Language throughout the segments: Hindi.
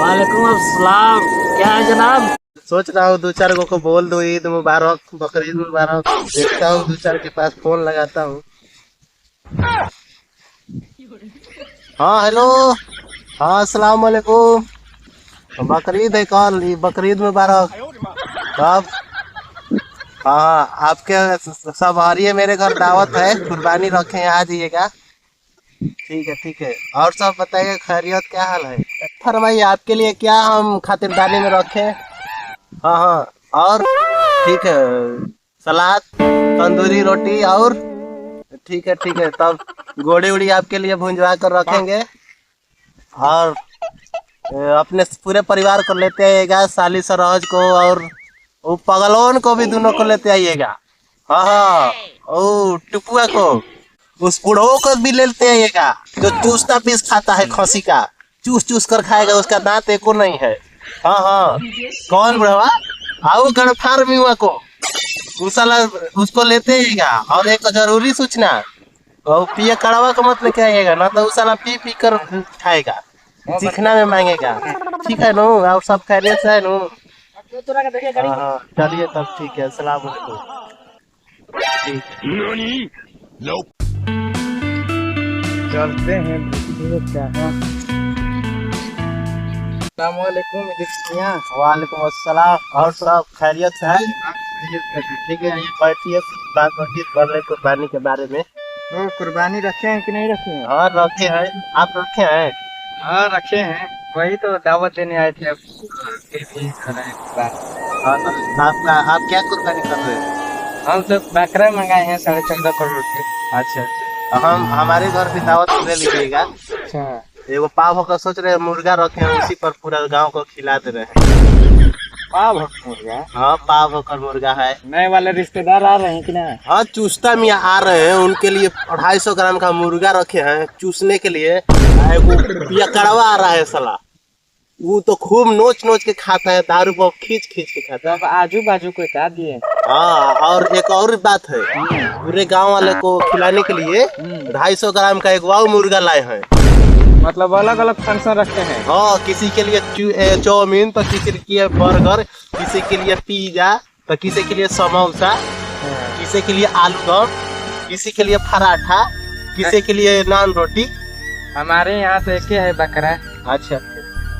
वालेकुम अस्सलाम। क्या है जनाब? सोच रहा हूँ दो चार को बोल दो ईद मुबारक, बकरीद मुबारक। देखता हूँ दो चार के पास फोन लगाता हूँ। हाँ हेलो। हाँ अस्सलाम वालेकुम। बकरीद है कल, बकरीद मुबारक। तब हाँ आपके सब आ रही है, मेरे घर दावत है, कुर्बानी रखे आ जाइएगा। ठीक है। और सब बताइए, खैरियत क्या हाल है? फरमाइए आपके लिए क्या हम खातिरदारी में रखें। हाँ और ठीक है, सलाद, तंदूरी रोटी और ठीक है तब गोड़ी उड़ी आपके लिए भुंजवा कर रखेंगे। और अपने पूरे परिवार को लेते आइएगा, साली सरोज को और वो पगलोन को भी, दोनों को लेते आइएगा। हाँ ओ टुपुआ को, उस बुढ़ो को भी लेते आइएगा जो चूसता पीस खाता है, खसी का चूस चूस कर खाएगा, उसका दांत एको नहीं है। हाँ कौन बुढ़वा? आओ गणफार मिवा को, साला उसको लेते आइएगा। और एक जरूरी सूचना, वो पिए कड़वा का मत लेके आइएगा, ना तो उस साला पी पी कर खाएगा, चिकना में मांगेगा। ठीक है नो? आप सब खैरियत से है नो? हाँ चलिए तब ठीक है, अस्सलाम वालेकुम। चलते हैं क्या है। वालेकुम अस्सलाम। और सब खैरियत से है? ठीक है, ये बैठिए, बात बातचीत कर रहे कुर्बानी के बारे में। तो कुर्बानी रखे हैं कि नहीं रखे हैं? और रखे हैं, आप रखे हैं? हाँ रखे हैं, वही तो दावत देने आए थे। आप क्या कुर्बानी कर रहे हैं? हम तो बकरा मंगाए हैं 14.5 करोड़ के। अच्छा, हम हमारे घर भी दावत ले लीजिएगा। अच्छा, एगो पाव होकर सोच रहे हैं, मुर्गा रखे हैं, उसी पर पूरा गांव को खिला दे रहे हैं। पाव होगा। हाँ पाव होकर मुर्गा है। नए वाले रिश्तेदार आ रहे हैं कि ना? हाँ चूसता मियाँ आ रहे हैं, उनके लिए 250 ग्राम का मुर्गा रखे हैं चूसने के लिए। एगो पिया कड़वा आ रहा है साला, वो तो खूब नोच नोच के खाता है, दारू पर खींच खींच के खाता है। अब आजू बाजू को क्या दिए? हाँ और एक और बात है, पूरे गांव वाले को खिलाने के लिए 250 ग्राम का एक वाव मुर्गा लाए हैं। मतलब अलग अलग फंक्शन रखते हैं। हाँ किसी के लिए चाउमीन, तो किसी के लिए बर्गर, किसी के लिए पिज्जा, तो किसी के लिए समोसा, किसी के लिए आलू दम, किसी के लिए पराठा, किसी के लिए नान रोटी। हमारे यहाँ तो एक ही है बकरा। अच्छा,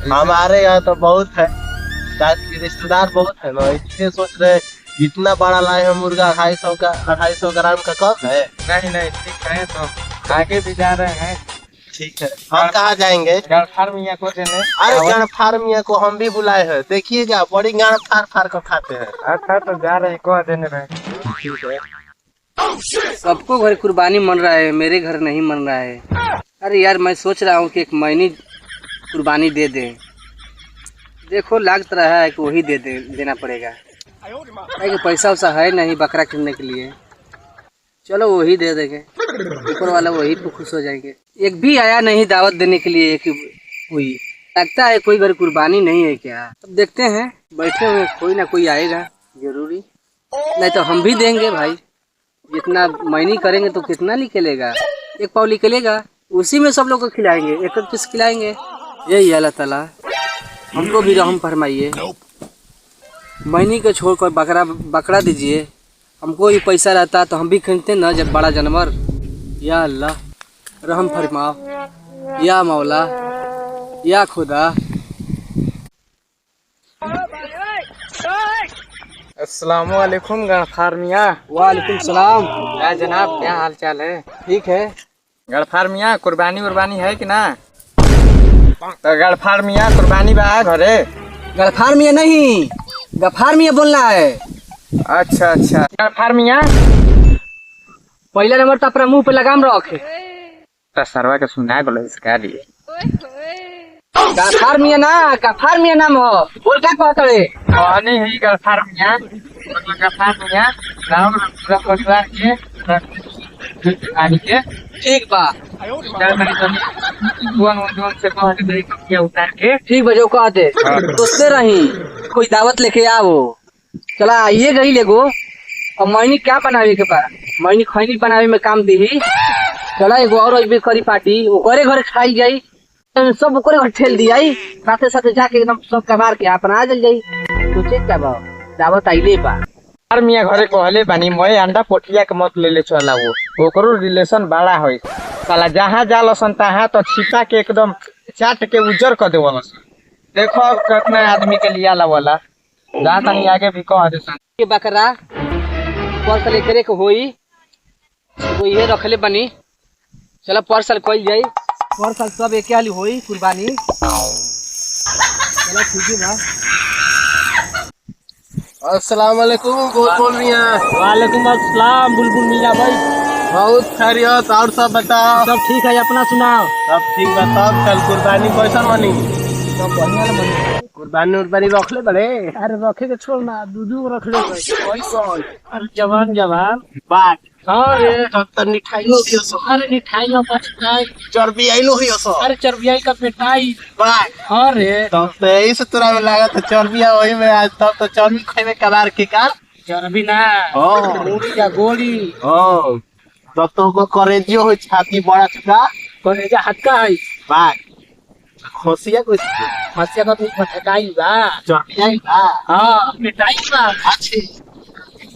हमारे यहाँ तो बहुत है, रिश्तेदार बहुत है ना, इसलिए सोच रहे इतना बड़ा लाए हैं मुर्गा। 250 ग्राम का कम है? नहीं ठीक है, तो आगे भी जा रहे हैं। ठीक है, हम कहाँ जाएंगे? गणफार मियाँ को देने। अरे गणफार मियाँ को हम भी बुलाए हैं, देखिएगा बड़ी गाड़ फार फार कर खाते हैं। अच्छा तो जा रहे हैं, को देने रहे। ठीक है। सबको घर कुर्बानी मन रहा है, मेरे घर नहीं मन रहा है। अरे यार मैं सोच रहा हूँ कि एक महीने कुर्बानी दे दे। देखो लग तो रहा है कि वही देना पड़ेगा, क्योंकि पैसा वैसा है नहीं बकरा खरीदने के लिए। चलो वही दे देंगे, ऊपर वाला वही पे खुश हो जाएंगे। एक भी आया नहीं दावत देने के लिए कि कोई, लगता है कोई घर कुर्बानी नहीं है क्या। अब देखते हैं, बैठे हुए कोई ना कोई आएगा जरूरी, नहीं तो हम भी देंगे भाई। जितना महीने करेंगे तो कितना निकलेगा, एक पाव निकलेगा, उसी में सब लोग को खिलाएंगे, एक एक पीस खिलाएंगे। यही अल्लाह ताला हमको भी रहम फरमाइए। महीने को छोड़कर बकरा दीजिए, हमको ये पैसा रहता तो हम भी खरीदते ना जब बड़ा जानवर। या अल्लाह रहम फरमाओ, या मौला, या खुदा। अस्सलाम वालेकुम गणफार मियाँ। वालेकुम सलाम। क्या जनाब, क्या हाल चाल है? ठीक है। गणफार मियाँ कुर्बानी उर्बानी है कि ना? तो गणफार मियाँ कुर्बानी बा घरे? गफार मियाँ नहीं, गफार मियाँ बोलना है। अच्छा गणफार मियाँ पहला नंबर तो अपना मुंह पे लगाम रखे। तो सरवा के सुना बोलो इसका लिए। गफार मियाँ ना, गफार मियाँ नाम हो, बोल क्या कहते रे? कहानी है गणफार मियाँ, मतलब गणफार मियाँ गाँव में पूरा परिवार के आनी के। ठीक बा, उतार के ठीक बा, जो कहते दोस्ते रही कोई दावत लेके आओ। चला आइए गई लेगो। और मैनी क्या बनावे के बा, मैनी खैनी बनावे में काम दी। चला एगो और अजबे करी पार्टी, ओकरे घर खाई जाई। सब ओकरे घर ठेल दिया साथे साथे जाके एकदम सब कबार के अपना आ जल जाई सोचे क्या बा दावत आइले बा यार मियाँ घरे कहले बानी मैं अंडा पोठिया के मत ले चला वो ओकरो रिलेशन बड़ा होई साला जहाँ जालसन तहाँ तो छिपा के एकदम चाट के उजर कर देवलस। देखो कितना आदमी के लिया वाला जा तनी आगे भी कह दे के बकरा परसल एकरे के होई वो ये रखले बनी चला परसल कइल जाई परसल सब एके हाली होई कुर्बानी चला ठीक है बा। अस्सलाम वालेकुम बोल रही हैं। वालेकुम अस्सलाम बुलबुल मियाँ भाई। बहुत खैरियत और सब बताओ। सब ठीक है अपना सुनाओ। सब ठीक बा। सब कल कुर्बानी कैसन बनी? सब बढ़िया बनी कुर्बानी उर्बानी रखले बड़े? अरे रखे के छोड़ ना दूधू रख ले अरे जवान जवान बाट अरे डॉक्टर मिठाइयो दियो सो। अरे मिठाई में पछताई चर्बी आइलो हियो सो। अरे चरबियाई का पेटाई बाट अरे तब तो यही से तोरा में लागत है चर्बिया वही में आज तब तो चर्बी खाए कबार के का चरबी ना ओ मूड़ी का गोली ओ तब तो को करेजियो हो छाती बड़ा चुका कलेजा हटका है बाट खोसिया कुछ हसिया का भी पछताई बा चर्बी आई बा हां मिठाई बा अच्छे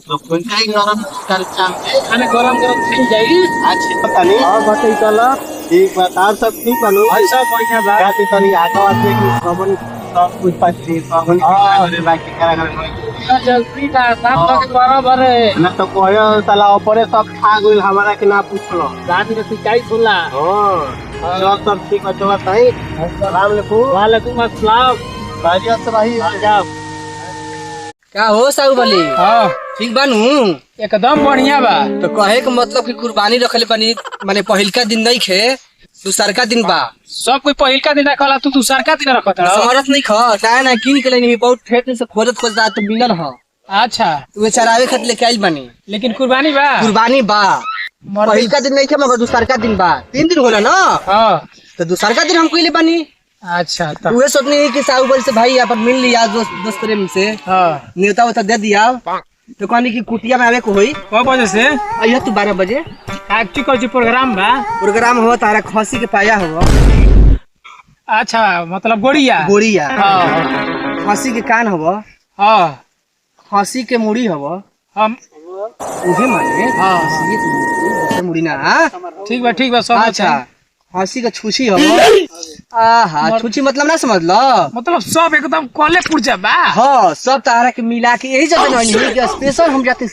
तो कोई काई नरम कर चाम के खाने गरम गरम खा जाई अच्छे पता नहीं और बताई चला ठीक बात आप सब ठीक बनू अच्छा बढ़िया बा गाती तनी आगा आते कि सबन सब कुछ पाछे सबन अरे बाकी करा कर जल्दी का साफ तो के बराबर है ना तो कोयो साला ऊपर सब खा गइल हमारा के ना पूछलो रात में शिकायत होला हां सब ठीक है चला ताई अस्सलाम वालेकुम वालेकुम अस्सलाम खैरियत रही आजाब का हो साहू बली हां ठीक बानू एकदम बढ़िया बा तो कहे के मतलब कि कुर्बानी रखले बनी माने पहिलका दिन नहीं खे दूसरका दिन बा सब कोई पहिल का दिन रखला तू दूसर का दिन रखत रह समरत नहीं खा काहे ना किन के लेनी बहुत ठेठ से खोजत खोजत तो मिलल ह अच्छा वे चरावे खातिर लेके आइल बनी लेकिन कुर्बानी बा कुर्बानी बा पहिलका दिन नहीं खे मगर दूसरका दिन बा 3 दिन होला ना हां तो दूसरका दिन हम कइले बनी अच्छा तो उहे सोचनी कि साहू बली से भाई अपन मिल लिया दोस्त प्रेम से हां न्योता वोता दे दिया तो कहनी कि कुटिया में आवे को होई को वजह से अइह तू 12 बजे एक्चुअली कोई प्रोग्राम बा प्रोग्राम हो तारा खसी के पाया हो अच्छा मतलब गोड़िया गोड़िया हां खसी के कान हो हां खसी के मुड़ी हो हम उहे माने हां खसी के मुड़ी ना ठीक बा सब अच्छा खसी के छुछी हो आहा छुछी मतलब ना समझ लो मतलब सब एकदम कले पुरजा बा हाँ सब तारा के मिला के यही जगह नहीं कि स्पेशल हम जाते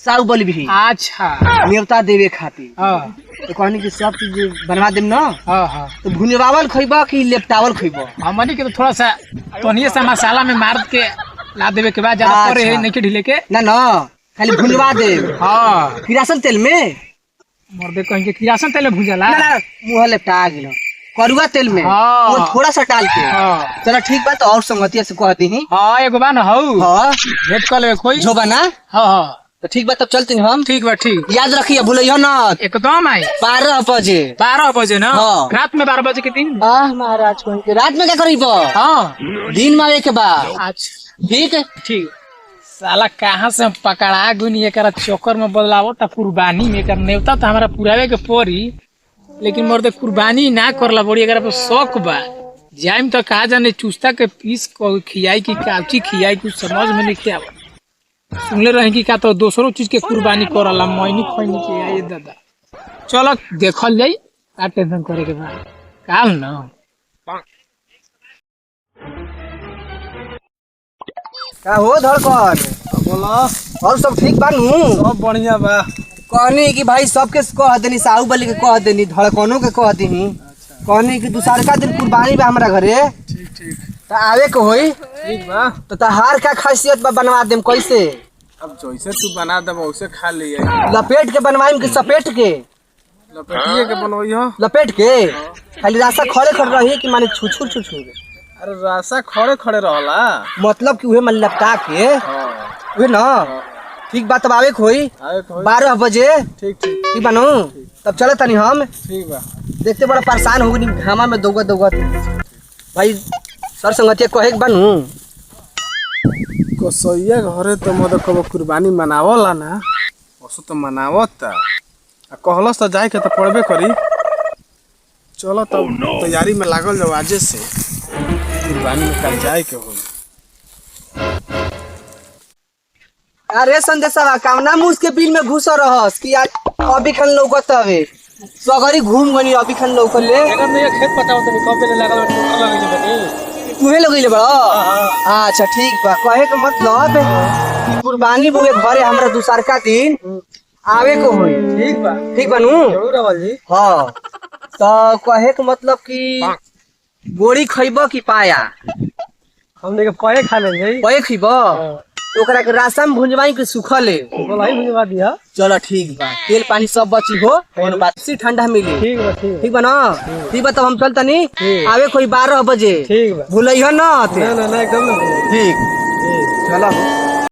साहू बली भी अच्छा न्योता देवे खातिर हां तो कहनी कि सब चीज बनवा देम ना हां तो भुनवावल खइबा कि लेपटावल खइबा हमनी के तो थोड़ा सा तोनिए सा मसाला में मार के ला देवे के बाद ज्यादा करे है नहीं के ढीले के ना ना खाली भुनवा दे हां किरासन तेल में मर्दे कहीं के किरासन तेल में भुजला ना ना मुंह लेपटा गेलो करुआ तेल में हाँ। वो थोड़ा सा डाल के हां चलो ठीक बात और संगतिया से कह दी हां एगो बा न हौ हाँ भेट कर लेवे कोई जो बना हां हां तो ठीक बात तब चलते हम ठीक बा ठीक याद रखिए भूलियो ना एकदम आई 12 बजे 12 बजे ना हाँ। रात में 12 बजे के दिन आह महाराज कहीं के रात में क्या करीब हां दिन में आवे के बाद अच्छा ठीक है ठीक साला कहाँ से हम पकड़ा गुनी एकरा चक्कर में बदलावो ता कुर्बानी में कर नेवता तो हमारा पुरावे के पड़ी लेकिन मर्दे कुर्बानी ना करला बड़ी एकरा पे शौक बा जाइम तो कहा जाने चूस्ता के पीस को खियाई की काची खियाई कुछ समझ में नहीं क्या सुनले रहे कि का तो दूसरों चीज के कुर्बानी करला मैनी खैनी के आए दादा चलो देखल जाई का टेंशन करे के बा काल ना का हो धड़कन बोलो और सब ठीक बानू सब बढ़िया बा कहनी कि भाई सबके कह देनी साहू बली के कह देनी धड़कनों के कह देनी कहनी कि दूसरका दिन कुर्बानी बा हमरा घरे ठीक ठीक तो आवे के होई ठीक बा तो तहार का खासियत बा बनवा देम कैसे अब जैसे तू बना दब वैसे खा लिए लपेट के बनवाइम कि सपेट के लपेटिए के बनवइहो लपेट के खाली रास्ता खड़े खड़े रही कि माने छुछुर छुछुर अरे रासा खड़े खड़े रहला मतलब कि उहे मन लपटा के हां उहे ना ठीक बात तब आवे के होई आए तो 12 बजे ठीक ठीक ठीक बानू तब चले तनी हम ठीक बा देखते बड़ा परेशान हो गनी घामा में दौगत दौगत भाई सर संगतिया कहे के बानू कसैया घरे तो मद कब कुर्बानी मनावला ना ओसो तो मनावता आ कहलस तो जाए के तो पड़बे करी चलो तब तैयारी में लागल जाओ आजे से, कुर्बानी में कल जाए के हो। अरे संदेशवा कामना मुझ के बिल में घुस रहस कि आज अभी खन लौकत हवे सगरी घूम गनी अभी खन लौकल ले अगर मैं खेत पटाओ तो कब ले लागल मोटर लगे बटे तुहे लगइले बड़ा। अच्छा ठीक बा, कहे के मतलब कि कुर्बानी बुए घरे हमरा दूसरका दिन आवे को होई। ठीक बा नु जरूर आवल जी। हां तो कहे के मतलब कि गोड़ी खइबो कि पाया? हमने के पाए खा ले जाई। पाए खइबो ओकरा के राशन भुंजवाई के सुखले बोलाई भुजवा दिया। चलो ठीक बा, तेल पानी सब बची हो और बासी ठंडा मिली। ठीक बा ना? ठीक बा तब हम चलतनी आवे कोई 12 बजे। ठीक बा, भूलइहो ना। ना एकदम ना। ठीक चलो।